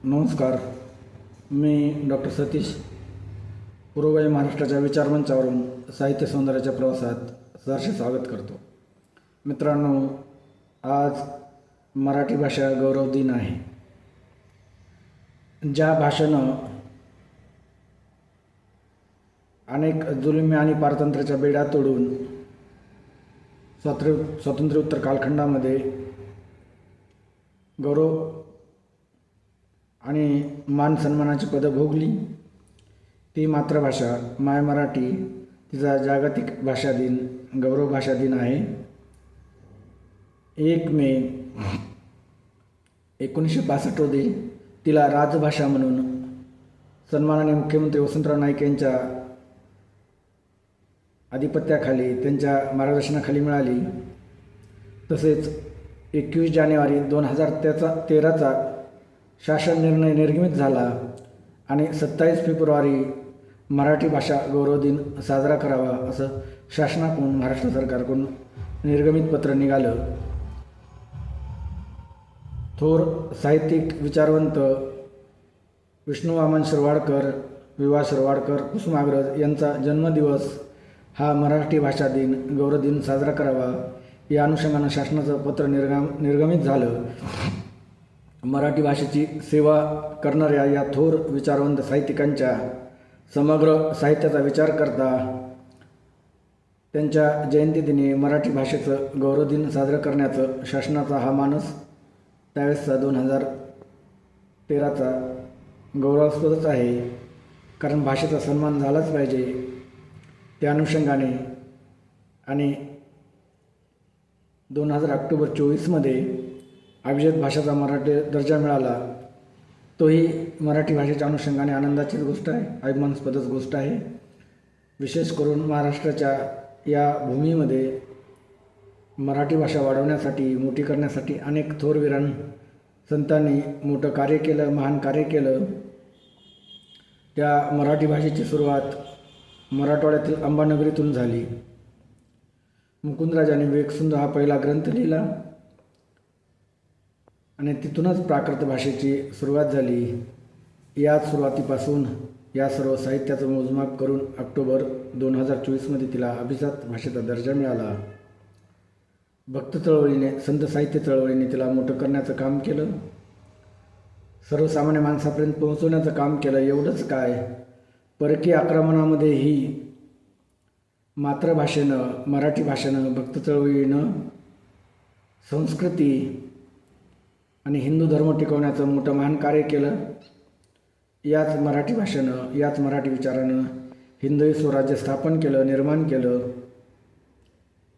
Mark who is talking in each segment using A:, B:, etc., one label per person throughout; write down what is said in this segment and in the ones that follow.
A: नमस्कार. मी डॉक्टर सतीश पूर्वबाई महाराष्ट्राच्या विचारमंचावरून साहित्य सौंदर्याच्या प्रवासात सहर्ष स्वागत करतो. मित्रांनो, आज मराठी भाषा गौरव दिन आहे. ज्या भाषेनं अनेक जुलमी आणि पारतंत्र्याच्या बेड्या तोडून स्वातंत्र्योत्तर कालखंडामध्ये गौरव आणि मान सन्मानाची पदं भोगली, ती मातृभाषा माय मराठी तिचा जागतिक भाषा दिन, गौरव भाषा दिन आहे. 1 मे 1965 रोजी तिला राजभाषा म्हणून सन्मानाने मुख्यमंत्री वसंतराव नाईक यांच्या आधिपत्याखाली, त्यांच्या मार्गदर्शनाखाली मिळाली. तसेच 21 जानेवारी 2013चा शासन निर्णय निर्गमित झाला आणि 27 फेब्रुवारी मराठी भाषा गौरव दिन साजरा करावा असं शासनाकडून, महाराष्ट्र सरकारकडून निर्गमित पत्र निघालं. थोर साहित्यिक विचारवंत विष्णू वामन शिरवाडकर, विवा शिरवाडकर, कुसुमाग्रज यांचा जन्मदिवस हा मराठी भाषा दिन, गौरव दिन साजरा करावा या अनुषंगानं शासनाचं पत्र निर्गमित झालं. मराठी भाषेची सेवा करणाऱ्या या थोर विचारवंत साहित्यिकांच्या समग्र साहित्याचा विचार करता त्यांच्या जयंतीदिनी मराठी भाषेचं गौरव दिन साजरं करण्याचं शासनाचा हा मानस त्यावेळेसचा 2013चा गौरवास्पदच आहे. कारण भाषेचा सन्मान झालाच पाहिजे त्या अनुषंगाने. आणि 2000 ऑक्टोबर 24मध्ये अभिजात भाषेचा मराठी दर्जा मिळाला. तोही मराठी भाषेच्या अनुषंगाने आनंदाचीच गोष्ट आहे, अभिमानास्पदच गोष्ट आहे. विशेष करून महाराष्ट्राच्या या भूमीमध्ये मराठी भाषा वाढवण्यासाठी, मोठी करण्यासाठी अनेक थोरवीरां संतांनी मोठं कार्य केलं, महान कार्य केलं. त्या मराठी भाषेची सुरुवात मराठवाड्यातील अंबानगरीतून झाली. मुकुंदराजांनी विवेकसिंधू हा पहिला ग्रंथ लिहिला आणि तिथूनच प्राकृत भाषेची सुरुवात झाली. याच सुरुवातीपासून या सर्व साहित्याचं मोजमाप करून ऑक्टोबर 2024मध्ये तिला अभिजात भाषेचा दर्जा मिळाला. भक्त चळवळीने, संत साहित्य चळवळीने तिला मोठं करण्याचं काम केलं, सर्वसामान्य माणसापर्यंत पोहोचवण्याचं काम केलं. एवढंच काय, परकीय आक्रमणामध्येही मातृभाषेनं, मराठी भाषेनं, भक्त चळवळीनं संस्कृती आणि हिंदू धर्म टिकवण्याचं मोठं महान कार्य केलं. याच मराठी भाषेनं, याच मराठी विचारानं हिंदवी स्वराज्य स्थापन केलं, निर्माण केलं.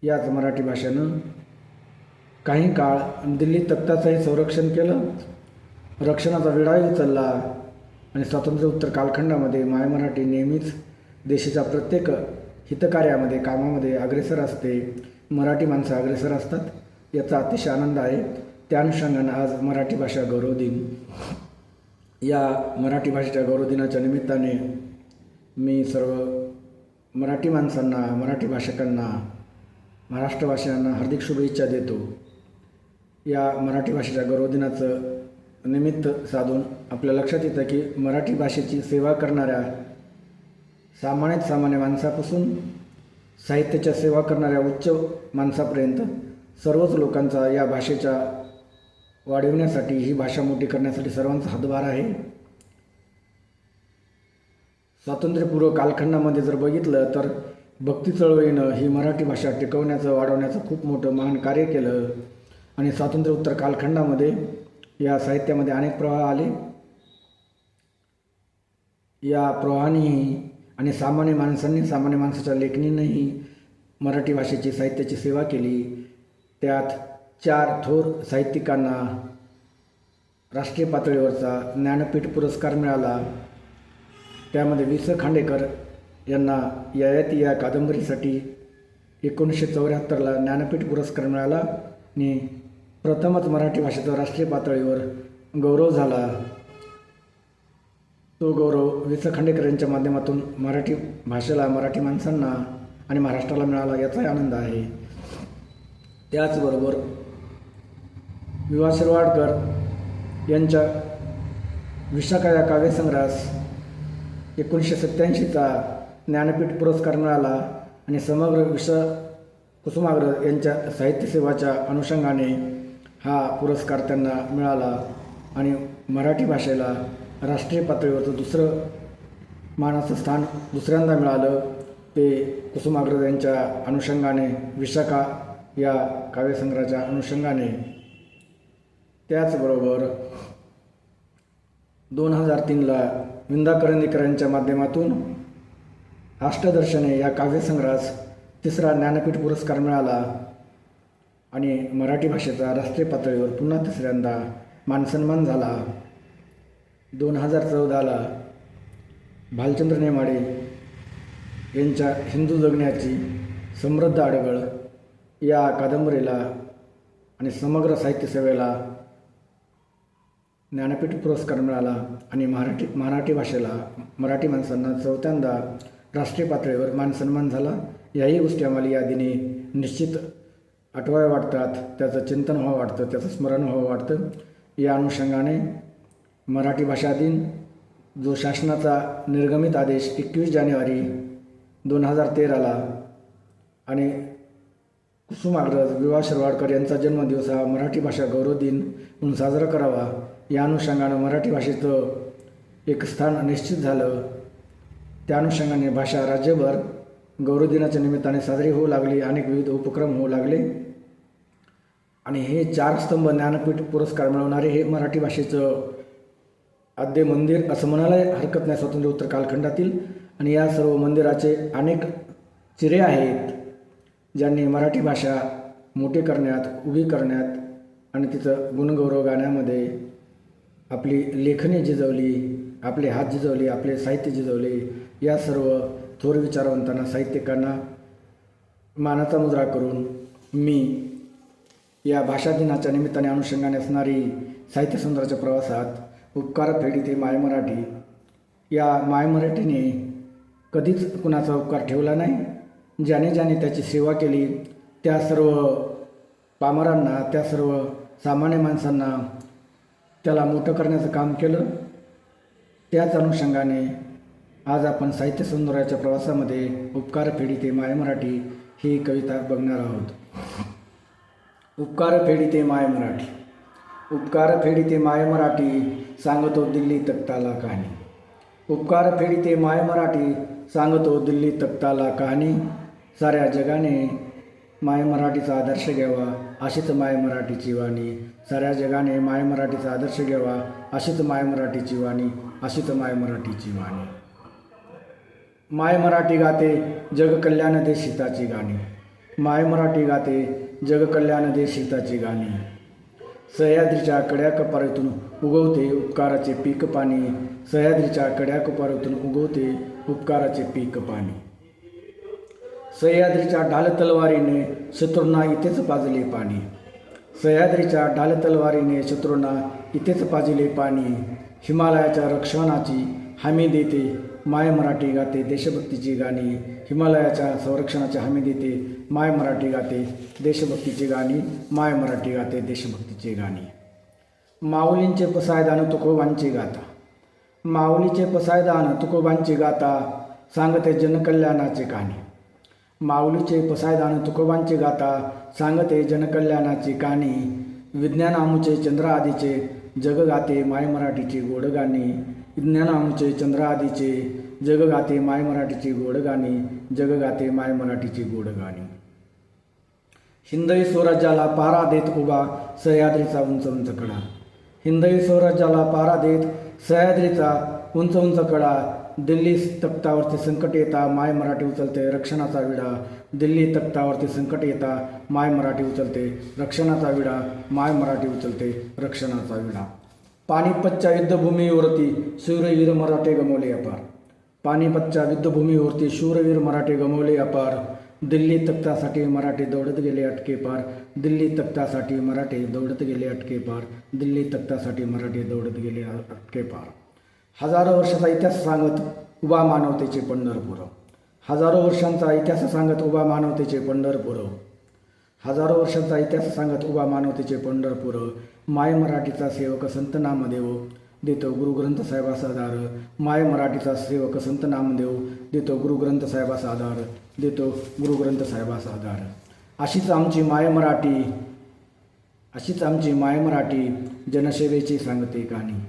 A: याच मराठी भाषेनं काही काळ दिल्ली तख्ताचंही संरक्षण केलं, रक्षणाचा विडाही उचलला. आणि स्वातंत्र्योत्तर कालखंडामध्ये माय मराठी नेहमीच देशाच्या प्रत्येक हितकार्यामध्ये, कामामध्ये अग्रेसर असते. मराठी माणसं अग्रेसर असतात, याचा अतिशय आनंद आहे. त्या अनुषंगानं आज मराठी भाषा गौरव दिन. या मराठी भाषेच्या गौरव दिनाच्या निमित्ताने मी सर्व मराठी माणसांना, मराठी भाषकांना, महाराष्ट्रवासियांना हार्दिक शुभेच्छा देतो. या मराठी भाषेच्या गौरव दिनाचं निमित्त साधून आपल्या लक्षात येतं की मराठी भाषेची सेवा करणाऱ्या सामान्य माणसापासून साहित्याच्या सेवा करणाऱ्या उच्च माणसापर्यंत सर्वच लोकांचा या भाषेच्या वाढविण्यासाठी, ही भाषा मोठी करण्यासाठी सर्वांचा हातभार आहे. स्वातंत्र्यपूर्व कालखंडामध्ये जर बघितलं तर भक्ती चळवळीनं ही मराठी भाषा टिकवण्याचं, वाढवण्याचं खूप मोठं महान कार्य केलं. आणि स्वातंत्र्योत्तर कालखंडामध्ये या साहित्यामध्ये अनेक प्रवाह आले. या प्रवाहानेही आणि सामान्य माणसांनी, सामान्य माणसाच्या लेखणीनेही मराठी भाषेची, साहित्याची सेवा केली. त्यात 4 थोर साहित्यिकांना राष्ट्रीय पातळीवरचा ज्ञानपीठ पुरस्कार मिळाला. त्यामध्ये वि. स. खांडेकर यांना ययाती या कादंबरीसाठी 1974ला ज्ञानपीठ पुरस्कार मिळाला आणि प्रथमच मराठी भाषेचा राष्ट्रीय पातळीवर गौरव झाला. तो गौरव वि. स. खांडेकर यांच्या माध्यमातून मराठी भाषेला, मराठी माणसांना आणि महाराष्ट्राला मिळाला, याचाही आनंद आहे. त्याचबरोबर विवा शिरवाडकर यांच्या विशाखा या काव्यसंग्रहास 1987चा ज्ञानपीठ पुरस्कार मिळाला आणि समग्र कुसुमाग्रज यांच्या साहित्यसेवाच्या अनुषंगाने हा पुरस्कार त्यांना मिळाला आणि मराठी भाषेला राष्ट्रीय पातळीवरचं दुसरं मानाचं स्थान दुसऱ्यांदा मिळालं ते कुसुमाग्रज यांच्या अनुषंगाने, विशाखा या काव्यसंग्रहाच्या अनुषंगाने. त्याचबरोबर 2003ला विंदा करंदीकर यांच्या माध्यमातून अष्टदर्शने या काव्यसंग्रहास 3रा ज्ञानपीठ पुरस्कार मिळाला आणि मराठी भाषेचा राष्ट्रीय पातळीवर पुन्हा 3ऱ्यांदा मानसन्मान झाला. 2014ला भालचंद्र नेमाडे यांच्या हिंदू जगण्याची समृद्ध अडगळ या कादंबरीला आणि समग्र साहित्यसेवेला ज्ञानपीठ पुरस्कार मिळाला आणि मराठी भाषेला, मराठी माणसांना 4थ्यांदा राष्ट्रीय पातळीवर मानसन्मान झाला. याही गोष्टी आम्हाला या दिनी निश्चित आठवाव्या वाटतात, त्याचं चिंतन व्हावं वाटतं, त्याचं स्मरण व्हावं वाटतं. या अनुषंगाने मराठी भाषा दिन जो शासनाचा निर्गमित आदेश 21 जानेवारी 2013ला आणि कुसुमाग्रज वि.वा. शिरवाडकर यांचा जन्मदिवस हा मराठी भाषा गौरव दिन म्हणून साजरा करावा, या अनुषंगानं मराठी भाषेचं एक स्थान निश्चित झालं. त्या अनुषंगाने भाषा राज्यभर गौरव दिनाच्या निमित्ताने साजरी होऊ लागली, अनेक विविध उपक्रम होऊ लागले आणि हे 4 स्तंभ ज्ञानपीठ पुरस्कार मिळवणारे हे मराठी भाषेचं आद्य मंदिर असं म्हणायला हरकत नाही स्वातंत्र्योत्तर कालखंडातील. आणि या सर्व मंदिराचे अनेक चिरे आहेत ज्यांनी मराठी भाषा मोठी करण्यात, उभी करण्यात आणि तिचं गुणगौरव गाण्यामध्ये आपली लेखणी झिजवली, आपले हात झिजवले, आपले साहित्य झिजवले. या सर्व थोर विचारवंतांना, साहित्यिकांना मानाचा मुजरा करून मी या भाषा दिनाच्या निमित्ताने अनुषंगाने असणारी साहित्य समुद्राच्या प्रवासात उपकार फेडी माय मराठी या माय मराठीने कधीच कुणाचा उपकार ठेवला नाही. ज्याने ज्याने त्याची सेवा केली त्या सर्व पामरांना, त्या सर्व सामान्य माणसांना त्याला मोठं करण्याचं काम केलं. त्याच अनुषंगाने आज आपण साहित्य सौंदर्याच्या प्रवासामध्ये उपकार फेडी माय मराठी ही कविता बघणार आहोत. उपकार फेडी माय मराठी. उपकार फेडी माय मराठी, सांगतो दिल्ली तख्ताला कहाणी. उपकार फेडी माय मराठी, सांगतो दिल्ली तख्ताला कहाणी. साऱ्या जगाने माय मराठीचा आदर्श घ्यावा, अशीच माय मराठीची वाणी. साऱ्या जगाने माय मराठीचा आदर्श घ्यावा, अशीच माय मराठीची वाणी, अशीच माय मराठीची वाणी. माय मराठी गाते जग कल्याण देश हिताची गाणी. माय मराठी गाते जग कल्याण देश हिताची गाणी. सह्याद्रीच्या कड्या कपारीतून उगवते उपकाराचे पीक पाणी. सह्याद्रीच्या कड्या कपारीतून उगवते उपकाराचे पीक पाणी. सह्याद्रीच्या ढाल तलवारीने शत्रूंना इथेच पाजले पाणी. सह्याद्रीच्या ढाल तलवारीने शत्रूंना इथेच पाजले पाणी. हिमालयाच्या रक्षणाची हमी देते माय मराठी गाते देशभक्तीची गाणी. हिमालयाच्या संरक्षणाची हमी देते माय मराठी गाते देशभक्तीची गाणी. माय मराठी गाते देशभक्तीची गाणी. माऊलींचे पसायदान तुकोबांची गाथा. माऊलीचे पसायदान तुकोबांची गाथा, सांगते जनकल्याणाची कहाणी. माऊलीचे पसायदान तुकोबांची गाथा, सांगते जनकल्याणाची कहाणी. विज्ञान आमुचे चंद्र आदीचे जग गाते माय मराठीची गोड गाणी. विज्ञान आमुचे चंद्र आदीचे जग गाते माय मराठीची गोड गाणी. जग गाते माय मराठीची गोड गाणी. हिंदवी स्वराज्याला पहारा देत उभा सह्याद्रीचा उंच उंच कडा. हिंदवी स्वराज्याला पहारा देत सह्याद्रीचा उंच उंच कडा. दिल्ली तख्तावरती संकट येता माय मराठी उचलते रक्षणाचा विडा. दिल्ली तख्तावरती संकट येता माय मराठी उचलते रक्षणाचा विडा. माय मराठी उचलते रक्षणाचा विडा. पानिपतच्या युद्धभूमीवरती शूरवीर मराठे गमावले अपार. पानिपतच्या युद्धभूमीवरती शूरवीर मराठे गमावले अपार. दिल्ली तख्तासाठी मराठे दौडत गेले अटके पार. दिल्ली तख्तासाठी मराठे दौडत गेले अटके पार. दिल्ली तख्तासाठी मराठे दौडत गेले अटके पार. हजारो वर्षाचा इतिहास सांगत उभा मानवतेचे पंढरपूर. हजारो वर्षांचा इतिहास सांगत उभा मानवतेचे पंढरपूर. हजारो वर्षांचा इतिहास सांगत उभा मानवतेचे पंढरपूर. माय मराठीचा सेवक संत नामदेव देतो गुरुग्रंथ साहेबास आधार, माय मराठीचा सेवक संत नामदेव देतो गुरुग्रंथ साहेबास आधार, देतो गुरुग्रंथ साहेबास आधार. अशीच आमची माय मराठी, अशीच आमची माय मराठी जनसेवेची सांगते कहाणी.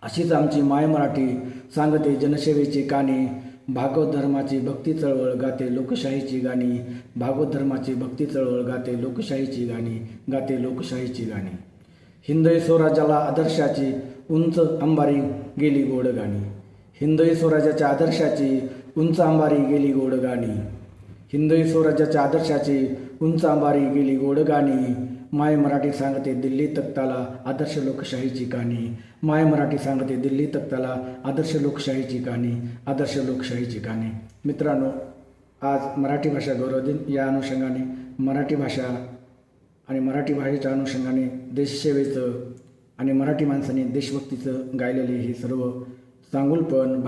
A: अशीच आमची माय मराठी सांगते जनसेवेची कहाणी. भागवत धर्माची भक्ती चळवळ गाते लोकशाहीची गाणी, भागवत धर्माची भक्ती चळवळ गाते लोकशाहीची गाणी, गाते लोकशाहीची गाणी. हिंदवी स्वराज्याला आदर्शाची उंच अंबारी गेली गोड गाणी, हिंदवी स्वराज्याच्या आदर्शाची उंच अंबारी गेली गोड गाणी, हिंदवी स्वराज्याच्या आदर्शाची उंच अंबारी गेली गोड गाणी. माय मराठी सांगते दिल्ली तख्ताला आदर्श लोकशाहीची कहाणी, माय मराठी सांगते दिल्ली तख्ताला आदर्श लोकशाहीची कहाणी, आदर्श लोकशाहीची कहाणी. मित्रांनो, आज मराठी भाषा गौरव दिन या अनुषंगाने मराठी भाषा आणि मराठी भाषेच्या अनुषंगाने देशसेवेचं आणि मराठी माणसाने देशभक्तीचं गायलेले हे सर्व चांगुलपण,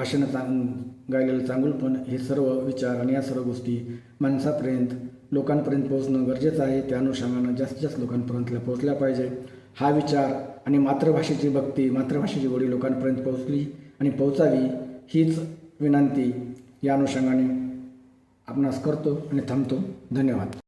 A: गायलेलं चांगुलपण, हे सर्व विचार आणि या सर्व गोष्टी माणसापर्यंत, लोकांपर्यंत पोहोचणं गरजेचं आहे. त्या अनुषंगानं जास्तीत जास्त लोकांपर्यंत पोहोचल्या पाहिजे. हा विचार आणि मातृभाषेची भक्ती, मातृभाषेची गोडी लोकांपर्यंत पोहोचली आणि पोहोचावी हीच विनंती या अनुषंगाने आपणास करतो आणि थांबतो. धन्यवाद.